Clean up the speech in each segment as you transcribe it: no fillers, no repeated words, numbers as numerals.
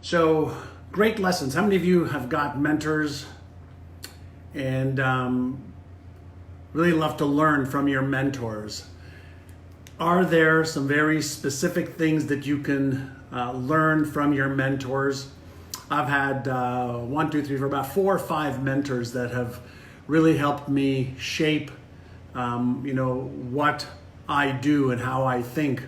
So, great lessons. How many of you have got mentors and really love to learn from your mentors? Are there some very specific things that you can learn from your mentors? I've had about 4 or 5 mentors that have really helped me shape, what I do and how I think.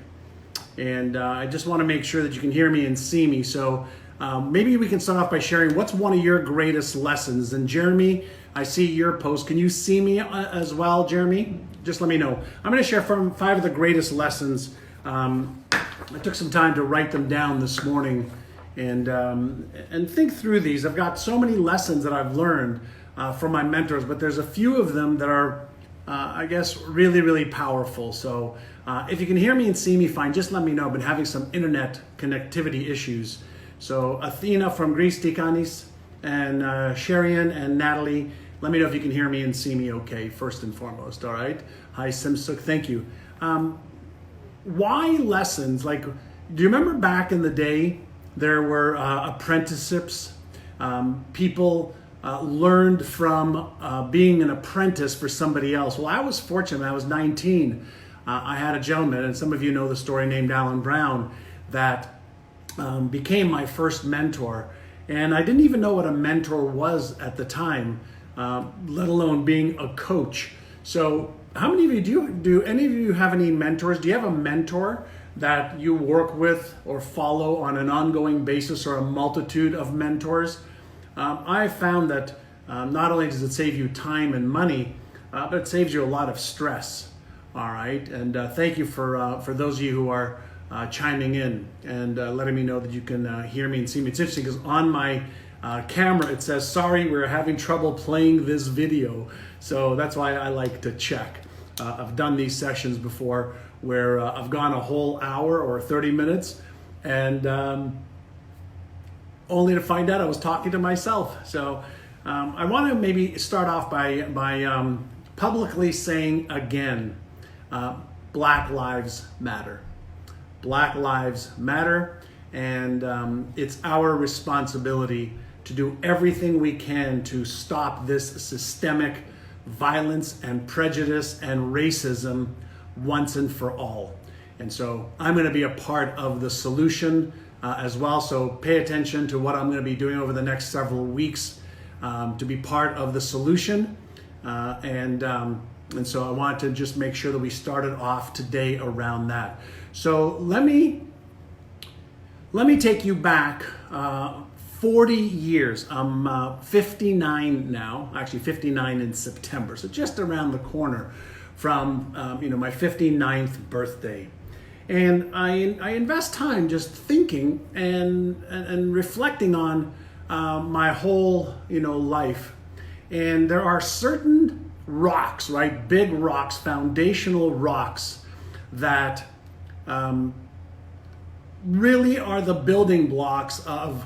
And I just want to make sure that you can hear me and see me. So maybe we can start off by sharing what's one of your greatest lessons. And Jeremy, I see your post. Can you see me as well, Jeremy? Just let me know. I'm going to share from 5 of the greatest lessons. I took some time to write them down this morning and think through these. I've got so many lessons that I've learned from my mentors, but there's a few of them that are, really, really powerful. So if you can hear me and see me fine, just let me know. I've been having some internet connectivity issues. So Athena from Greece Deaconess and Sharon and Natalie, let me know if you can hear me and see me okay, first and foremost, all right? Hi, Simsek, thank you. Why lessons? Like, do you remember back in the day, there were apprenticeships? People learned from being an apprentice for somebody else. Well, I was fortunate. When I was 19. I had a gentleman, and some of you know the story, named Alan Brown, that became my first mentor. And I didn't even know what a mentor was at the time, let alone being a coach. So how many of you do any of you have any mentors? Do you have a mentor that you work with or follow on an ongoing basis, or a multitude of mentors? I found that not only does it save you time and money, but it saves you a lot of stress. All right, and thank you for those of you who are chiming in and letting me know that you can hear me and see me. It's interesting because on my camera it says, "Sorry, we're having trouble playing this video." So that's why I like to check. I've done these sessions before where I've gone a whole hour or 30 minutes and only to find out I was talking to myself. So I want to maybe start off by publicly saying again, Black Lives Matter. Black Lives Matter, and it's our responsibility to do everything we can to stop this systemic violence and prejudice and racism once and for all. And so I'm going to be a part of the solution as well. So pay attention to what I'm going to be doing over the next several weeks to be part of the solution. And so I wanted to just make sure that we started off today around that. So let me take you back 40 years. I'm 59 now, actually 59 in September. So just around the corner from my 59th birthday. And I invest time just thinking and reflecting on my whole life. And there are certain rocks, right? Big rocks, foundational rocks that really are the building blocks of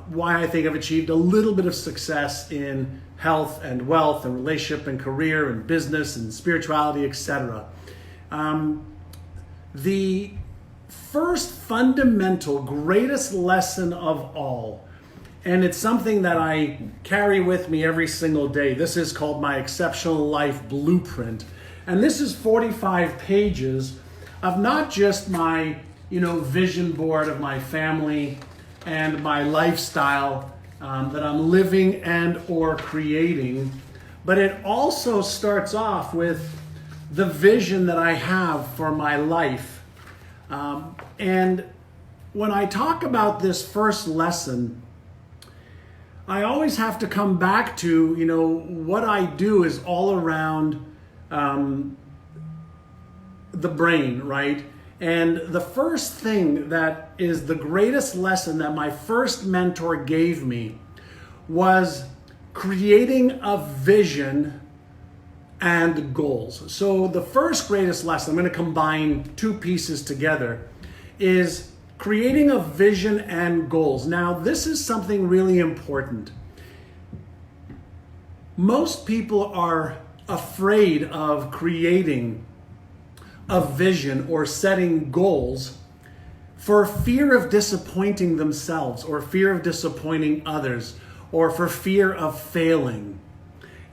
why I think I've achieved a little bit of success in health and wealth and relationship and career and business and spirituality, etc. The first fundamental, greatest lesson of all, and it's something that I carry with me every single day. This is called my Exceptional Life Blueprint. And this is 45 pages of not just my, vision board of my family and my lifestyle that I'm living and or creating, but it also starts off with the vision that I have for my life. And when I talk about this first lesson, I always have to come back to, what I do is all around the brain, right? And the first thing that is the greatest lesson that my first mentor gave me was creating a vision and goals. So the first greatest lesson, I'm going to combine 2 pieces together, is creating a vision and goals. Now, this is something really important. Most people are afraid of creating a vision or setting goals for fear of disappointing themselves or fear of disappointing others or for fear of failing.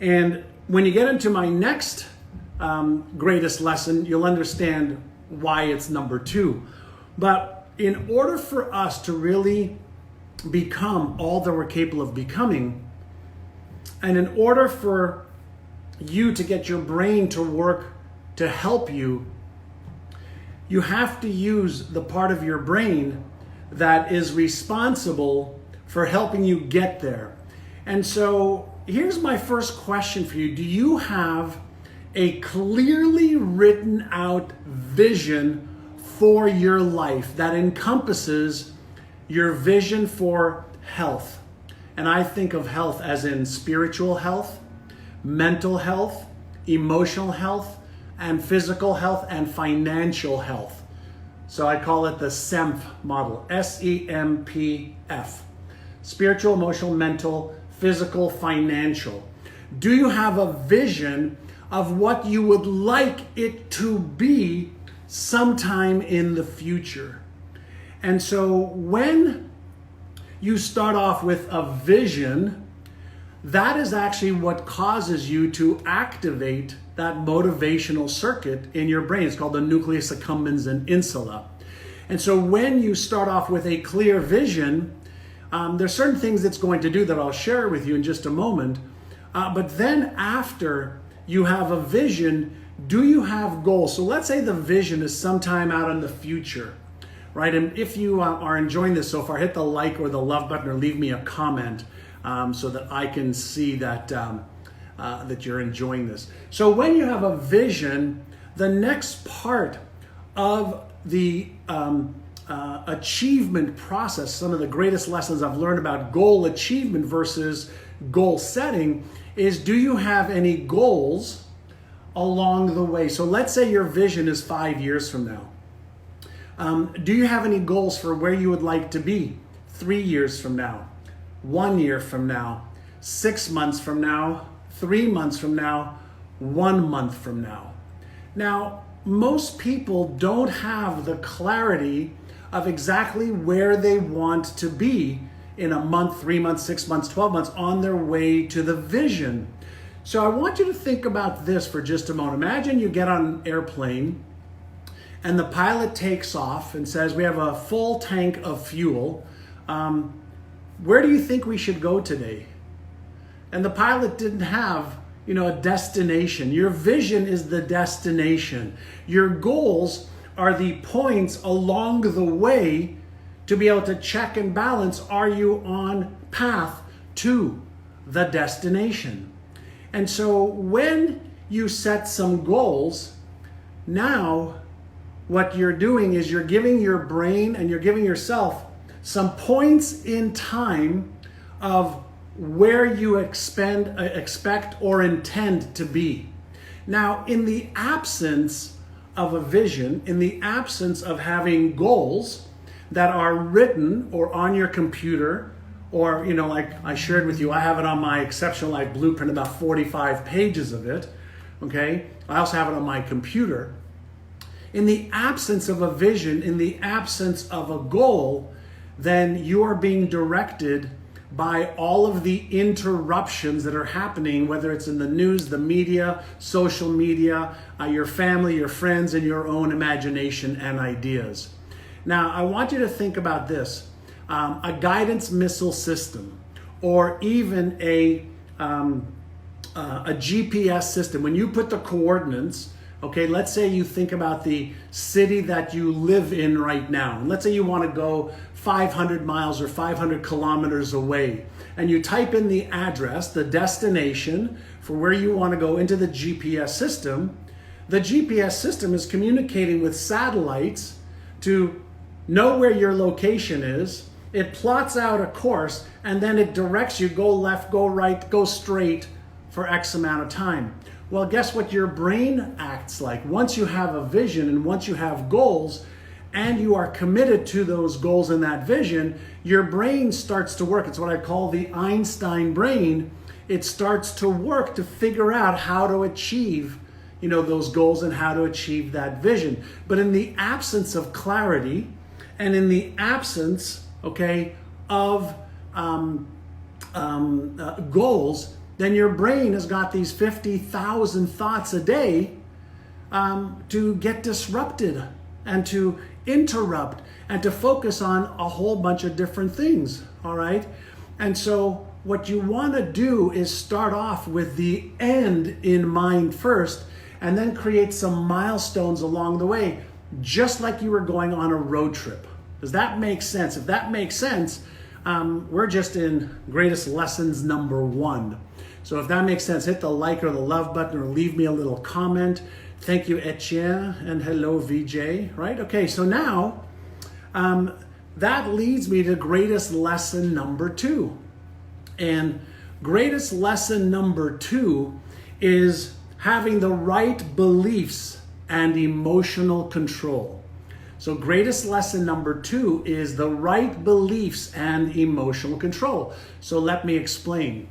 And when you get into my next greatest lesson, you'll understand why it's number 2. But in order for us to really become all that we're capable of becoming, and in order for you to get your brain to work to help you, you have to use the part of your brain that is responsible for helping you get there. And so here's my first question for you. Do you have a clearly written out vision for your life that encompasses your vision for health? And I think of health as in spiritual health, mental health, emotional health, and physical health and financial health. So I call it the SEMP model, SEMPF. Spiritual, emotional, mental, physical, financial. Do you have a vision of what you would like it to be sometime in the future? And so when you start off with a vision, that is actually what causes you to activate that motivational circuit in your brain. It's called the nucleus accumbens and insula. And so when you start off with a clear vision, there's certain things it's going to do that I'll share with you in just a moment. But then after you have a vision, do you have goals? So let's say the vision is sometime out in the future, right? And if you are enjoying this so far, hit the like or the love button or leave me a comment so that I can see that that you're enjoying this. So when you have a vision, the next part of the achievement process, some of the greatest lessons I've learned about goal achievement versus goal setting is, do you have any goals along the way? So let's say your vision is 5 years from now. Do you have any goals for where you would like to be 3 years from now, 1 year from now, 6 months from now, 3 months from now, 1 month from now? Now, most people don't have the clarity of exactly where they want to be in a month, 3 months, 6 months, 12 months on their way to the vision. So I want you to think about this for just a moment. Imagine you get on an airplane and the pilot takes off and says, we have a full tank of fuel. Where do you think we should go today? And the pilot didn't have, a destination. Your vision is the destination. Your goals are the points along the way to be able to check and balance, are you on path to the destination? And so when you set some goals, now what you're doing is you're giving your brain and you're giving yourself some points in time of where you expect or intend to be. Now, in the absence of a vision, in the absence of having goals that are written or on your computer, or, like I shared with you, I have it on my Exceptional Life Blueprint, about 45 pages of it, okay? I also have it on my computer. In the absence of a vision, in the absence of a goal, then you are being directed by all of the interruptions that are happening, whether it's in the news, the media, social media, your family, your friends, and your own imagination and ideas. Now, I want you to think about this. A guidance missile system, or even a GPS system. When you put the coordinates, okay, let's say you think about the city that you live in right now. And let's say you want to go 500 miles or 500 kilometers away. And you type in the address, the destination for where you want to go into the GPS system. The GPS system is communicating with satellites to know where your location is. It plots out a course, and then it directs you, go left, go right, go straight for X amount of time. Well, guess what your brain acts like? Once you have a vision and once you have goals and you are committed to those goals and that vision, your brain starts to work. It's what I call the Einstein brain. It starts to work to figure out how to achieve, those goals and how to achieve that vision. But in the absence of clarity and in the absence, okay, of goals, then your brain has got these 50,000 thoughts a day to get disrupted and to interrupt and to focus on a whole bunch of different things, all right? And so what you want to do is start off with the end in mind first, and then create some milestones along the way, just like you were going on a road trip. Does that make sense? If that makes sense, we're just in greatest lessons number 1. So if that makes sense, hit the like or the love button or leave me a little comment. Thank you, Etienne, and hello, VJ, right? Okay, so now that leads me to greatest lesson number 2. And greatest lesson number 2 is having the right beliefs and emotional control. So greatest lesson number 2 is the right beliefs and emotional control. So let me explain.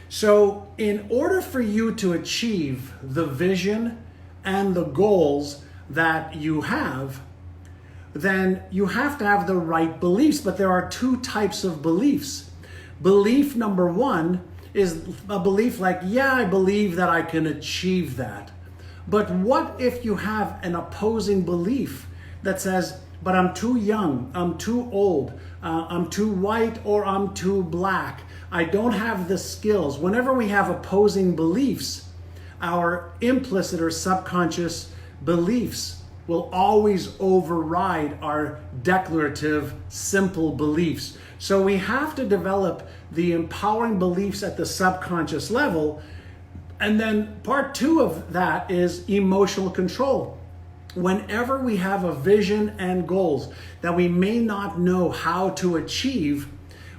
So in order for you to achieve the vision and the goals that you have, then you have to have the right beliefs. But there are 2 types of beliefs. Belief number 1 is a belief like, yeah, I believe that I can achieve that. But what if you have an opposing belief that says, but I'm too young, I'm too old, I'm too white, or I'm too black, I don't have the skills. Whenever we have opposing beliefs, our implicit or subconscious beliefs will always override our declarative, simple beliefs. So we have to develop the empowering beliefs at the subconscious level. And then part 2 of that is emotional control. Whenever we have a vision and goals that we may not know how to achieve,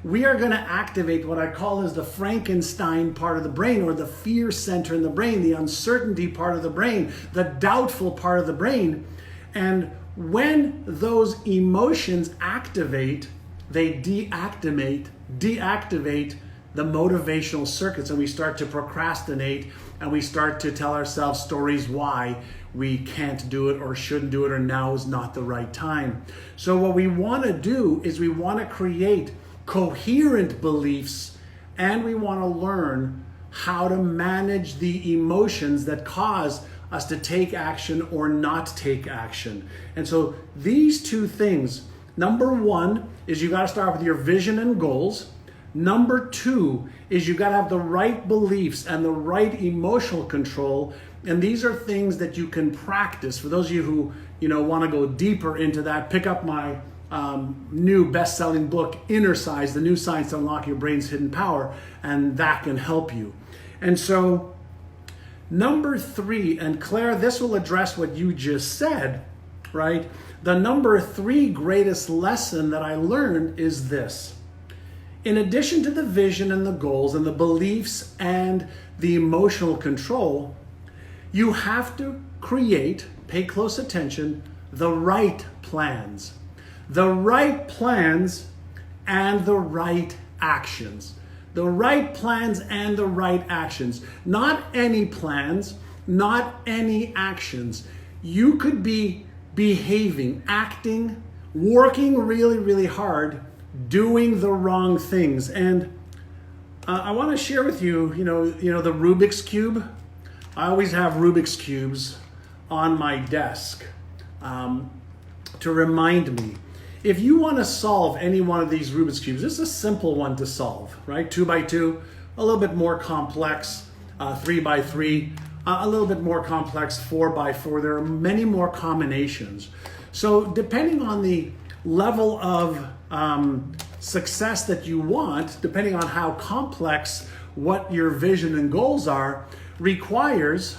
we are going to activate what I call as the Frankenstein part of the brain, or the fear center in the brain, the uncertainty part of the brain, the doubtful part of the brain. And when those emotions activate, they deactivate the motivational circuits, and we start to procrastinate, and we start to tell ourselves stories why we can't do it or shouldn't do it, or now is not the right time. So what we want to do is we want to create coherent beliefs, and we want to learn how to manage the emotions that cause us to take action or not take action. And so these 2 things, number 1 is you got to start with your vision and goals. Number 2 is you got to have the right beliefs and the right emotional control. And these are things that you can practice. For those of you who want to go deeper into that, pick up my new best-selling book, Inner Size, The New Science to Unlock Your Brain's Hidden Power, and that can help you. And so number 3, and Claire, this will address what you just said, right? The number 3 greatest lesson that I learned is this. In addition to the vision and the goals and the beliefs and the emotional control, you have to create, pay close attention, the right plans. The right plans and the right actions. The right plans and the right actions. Not any plans, not any actions. You could be behaving, acting, working really, really hard, doing the wrong things. And I want to share with you, the Rubik's Cube. I always have Rubik's Cubes on my desk to remind me. If you want to solve any one of these Rubik's Cubes, this is a simple one to solve, right? 2 by 2, a little bit more complex, 3 by 3, a little bit more complex, 4 by 4. There are many more combinations. So depending on the level of success that you want, depending on how complex what your vision and goals are, requires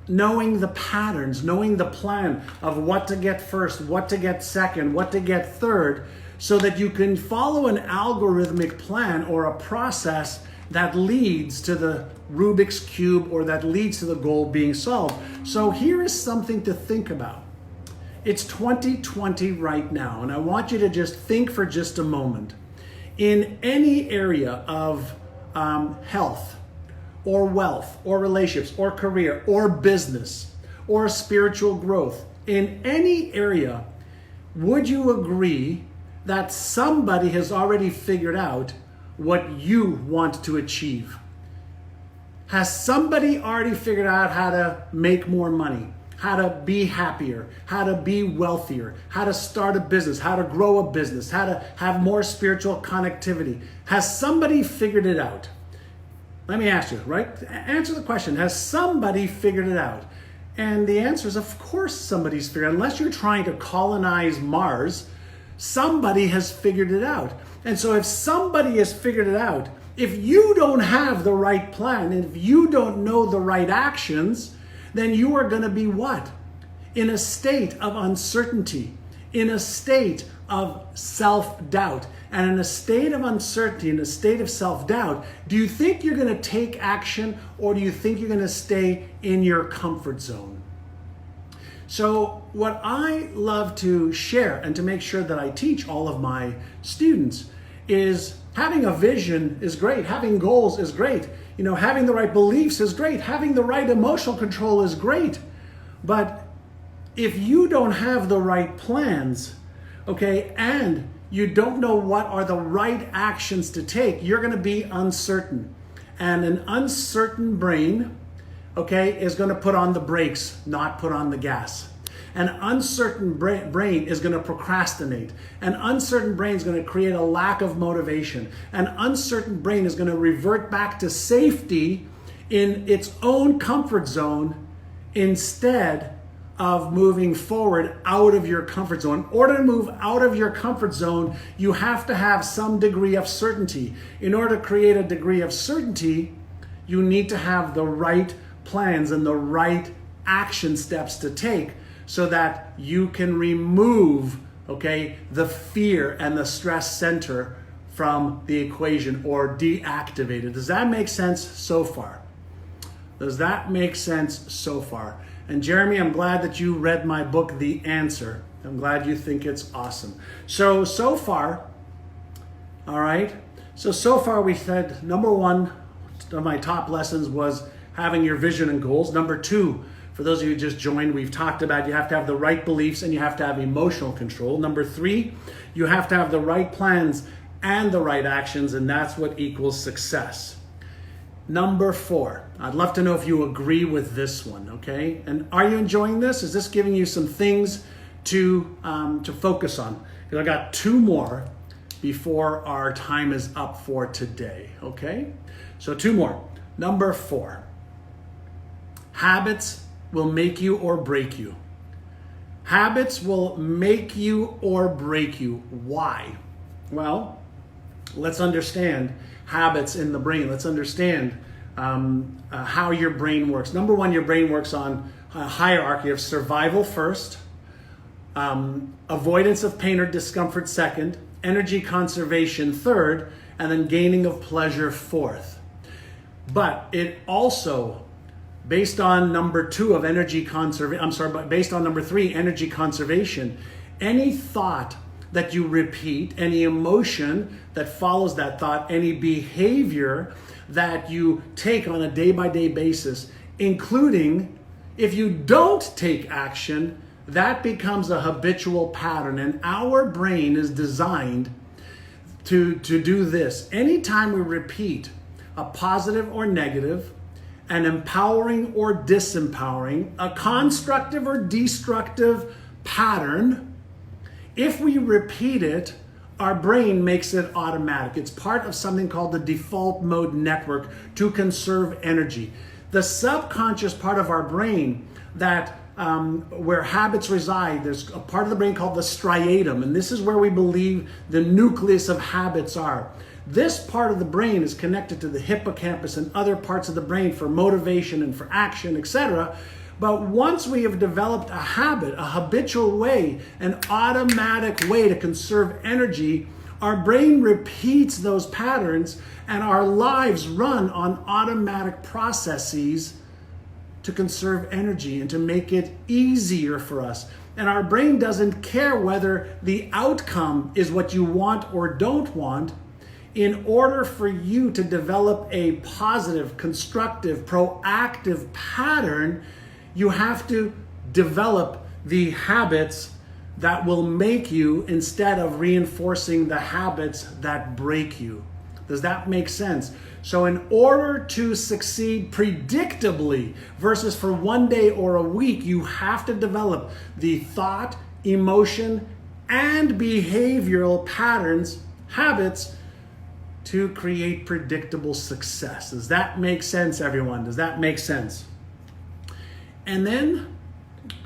knowing the patterns, knowing the plan of what to get first, what to get second, what to get third, so that you can follow an algorithmic plan or a process that leads to the Rubik's Cube or that leads to the goal being solved. So here is something to think about. It's 2020 right now, and I want you to just think for just a moment. In any area of health, or wealth, or relationships, or career, or business, or spiritual growth, in any area, would you agree that somebody has already figured out what you want to achieve? Has somebody already figured out how to make more money, how to be happier, how to be wealthier, how to start a business, how to grow a business, how to have more spiritual connectivity? Has somebody figured it out? Let me ask you, right? Answer the question. Has somebody figured it out? And the answer is, of course, somebody's figured it out. Unless you're trying to colonize Mars, somebody has figured it out. And so if somebody has figured it out, if you don't have the right plan, and if you don't know the right actions, then you are going to be what? In a state of uncertainty, in a state of self-doubt. And in a state of uncertainty, in a state of self-doubt, do you think you're going to take action, or do you think you're going to stay in your comfort zone? So what I love to share and to make sure that I teach all of my students is having a vision is great. Having goals is great. You know, having the right beliefs is great. Having the right emotional control is great. But if you don't have the right plans, okay, and you don't know what are the right actions to take, you're going to be uncertain. And an uncertain brain, okay, is going to put on the brakes, not put on the gas. An uncertain brain is going to procrastinate. An uncertain brain is going to create a lack of motivation. An uncertain brain is going to revert back to safety in its own comfort zone instead of moving forward out of your comfort zone. In order to move out of your comfort zone, you have to have some degree of certainty. In order to create a degree of certainty, you need to have the right plans and the right action steps to take, so that you can remove, okay, the fear and the stress center from the equation, or deactivate it. Does that make sense so far? Does that make sense so far? And Jeremy, I'm glad that you read my book, The Answer. I'm glad you think it's awesome. So far, all right, so far we said number one of my top lessons was having your vision and goals. Number two, for those of you who just joined, we've talked about you have to have the right beliefs and you have to have emotional control. Number three, you have to have the right plans and the right actions, and that's what equals success. Number four, I'd love to know if you agree with this one, okay? And are you enjoying this? Is this giving you some things to focus on? Because I got two more before our time is up for today, okay? So two more. Number four, habits will make you or break you. Habits will make you or break you. Why? Well, let's understand habits in the brain. Let's understand how your brain works. Number one, your brain works on a hierarchy of survival first, avoidance of pain or discomfort second, energy conservation third, and then gaining of pleasure fourth. But it also, based on number two of energy conservation, but based on number three, energy conservation, any thought that you repeat, any emotion that follows that thought, any behavior that you take on a day-by-day basis, including if you don't take action, that becomes a habitual pattern. And our brain is designed to do this. Anytime we repeat a positive or negative, an empowering or disempowering, a constructive or destructive pattern, if we repeat it, our brain makes it automatic. It's part of something called the default mode network to conserve energy. The subconscious part of our brain that where habits reside, there's a part of the brain called the striatum, and this is where we believe the nucleus of habits are. This part of the brain is connected to the hippocampus and other parts of the brain for motivation and for action, etc. But once we have developed a habit, a habitual way, an automatic way to conserve energy, our brain repeats those patterns and our lives run on automatic processes to conserve energy and to make it easier for us. And our brain doesn't care whether the outcome is what you want or don't want. In order for you to develop a positive, constructive, proactive pattern, you have to develop the habits that will make you instead of reinforcing the habits that break you. Does that make sense? So in order to succeed predictably versus for one day or a week, you have to develop the thought, emotion, and behavioral patterns, habits, to create predictable success. Does that make sense, everyone? Does that make sense? And then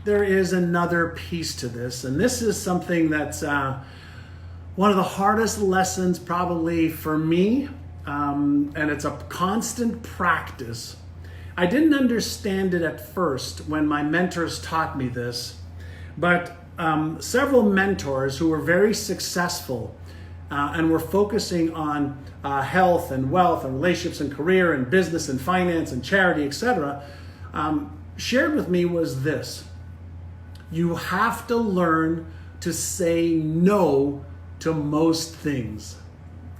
there is another piece to this, and this is something that's one of the hardest lessons probably for me, and it's a constant practice. I didn't understand it at first when my mentors taught me this, but several mentors who were very successful and were focusing on health and wealth and relationships and career and business and finance and charity, etc., shared with me was this: you have to learn to say no to most things.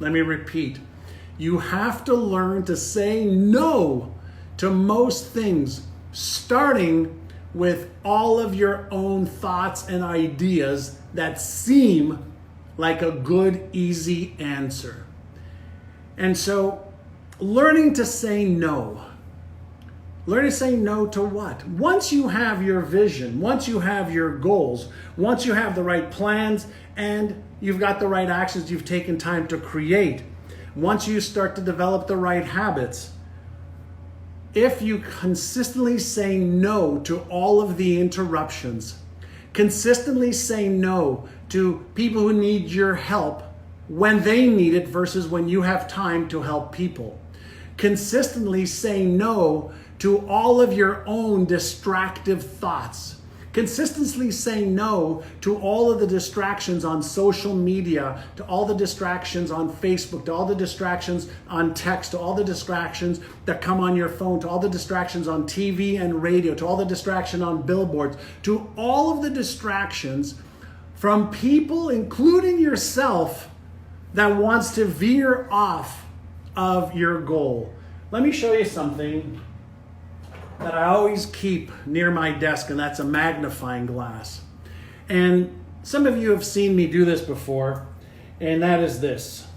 Let me repeat. You have to learn to say no to most things, starting with all of your own thoughts and ideas that seem like a good, easy answer. And so, learning to say no. Learn to say no to what? Once you have your vision, once you have your goals, once you have the right plans and you've got the right actions you've taken time to create, once you start to develop the right habits, if you consistently say no to all of the interruptions, consistently say no to people who need your help when they need it versus when you have time to help people, consistently say no to all of your own distractive thoughts, consistently say no to all of the distractions on social media, to all the distractions on Facebook, to all the distractions on text, to all the distractions that come on your phone, to all the distractions on TV and radio, to all the distraction on billboards, to all of the distractions from people, including yourself, that wants to veer off of your goal. Let me show you something that I always keep near my desk, and that's a magnifying glass. And some of you have seen me do this before, and that is this.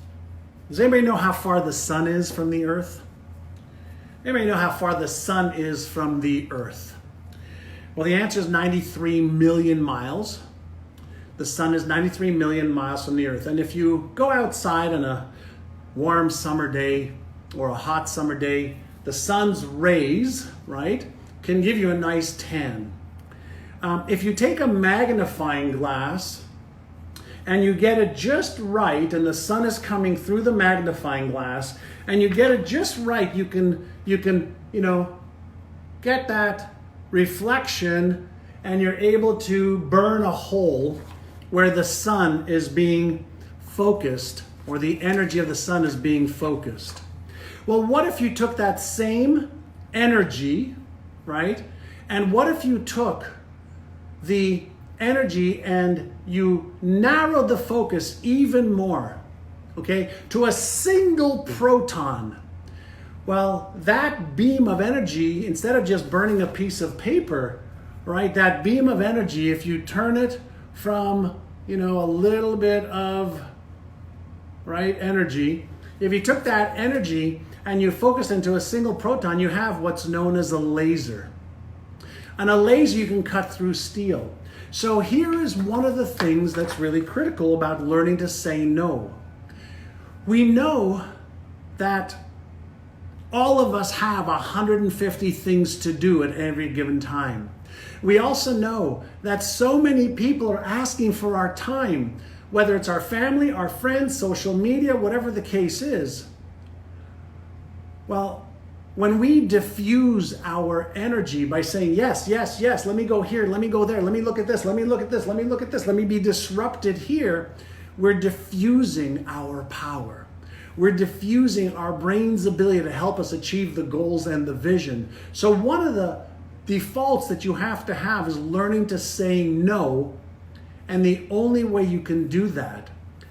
Does anybody know how far the sun is from the earth? Anybody know how far the sun is from the earth? Well, the answer is 93 million miles. The sun is 93 million miles from the earth. And if you go outside on a warm summer day or a hot summer day, the sun's rays, right, can give you a nice tan. If you take a magnifying glass and you get it just right, and the sun is coming through the magnifying glass, and you get it just right, you can get that reflection, and you're able to burn a hole where the sun is being focused, or the energy of the sun is being focused. Well, what if you took that same energy, right? And what if you took the energy and you narrowed the focus even more, okay, to a single proton? Well, that beam of energy, instead of just burning a piece of paper, right, that beam of energy, if you turn it from, a little bit of, right, energy, if you took that energy and you focus into a single proton, you have what's known as a laser. And a laser, you can cut through steel. So here is one of the things that's really critical about learning to say no. We know that all of us have 150 things to do at every given time. We also know that so many people are asking for our time, whether it's our family, our friends, social media, whatever the case is. Well, when we diffuse our energy by saying, yes, yes, yes, let me go here, let me go there, let me look at this, let me look at this, let me look at this, let me be disrupted here, we're diffusing our power. We're diffusing our brain's ability to help us achieve the goals and the vision. So one of the defaults that you have to have is learning to say no. And the only way you can do that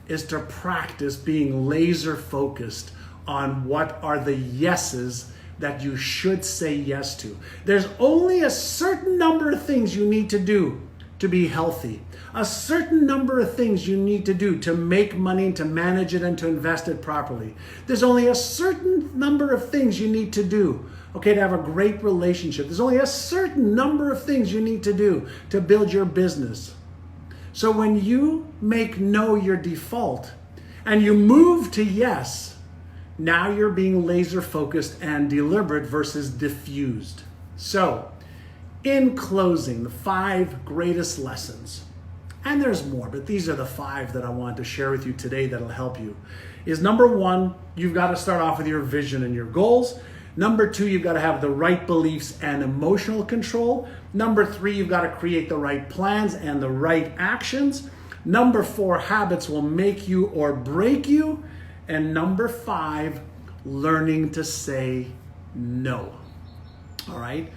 is to practice being laser focused on what are the yeses that you should say yes to. There's only a certain number of things you need to do to be healthy. A certain number of things you need to do to make money, to manage it, and to invest it properly. There's only a certain number of things you need to do, okay, to have a great relationship. There's only a certain number of things you need to do to build your business. So when you make no your default and you move to yes, now you're being laser focused and deliberate versus diffused. So, in closing, the 5 greatest lessons, and there's more, but these are the 5 that I want to share with you today that'll help you, is number 1, you've got to start off with your vision and your goals. Number 2, you've got to have the right beliefs and emotional control. Number 3, you've got to create the right plans and the right actions. Number 4, habits will make you or break you. And number 5, learning to say no. All right.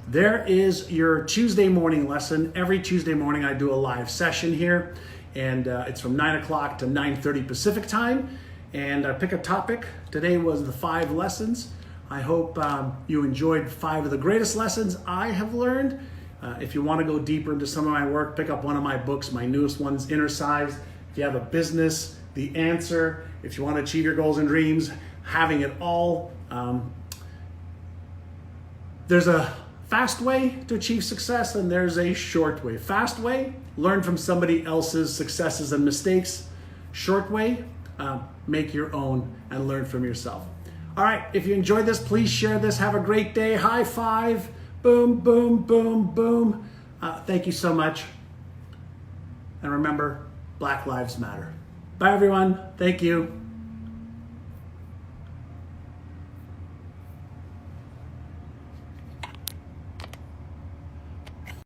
There is your Tuesday morning lesson. Every Tuesday morning I do a live session here, and it's from 9 o'clock to 9:30 Pacific time. And I pick a topic. Today was the 5 lessons. I hope you enjoyed 5 of the greatest lessons I have learned. If you want to go deeper into some of my work, pick up one of my books. My newest one's Inner Size. If you have a business, The Answer. If you want to achieve your goals and dreams, having it all. There's a fast way to achieve success and there's a short way. Fast way, learn from somebody else's successes and mistakes. Short way, make your own and learn from yourself. All right, if you enjoyed this, please share this. Have a great day. High five. Boom, boom, boom, boom. Thank you so much. And remember, Black Lives Matter. Bye, everyone. Thank you.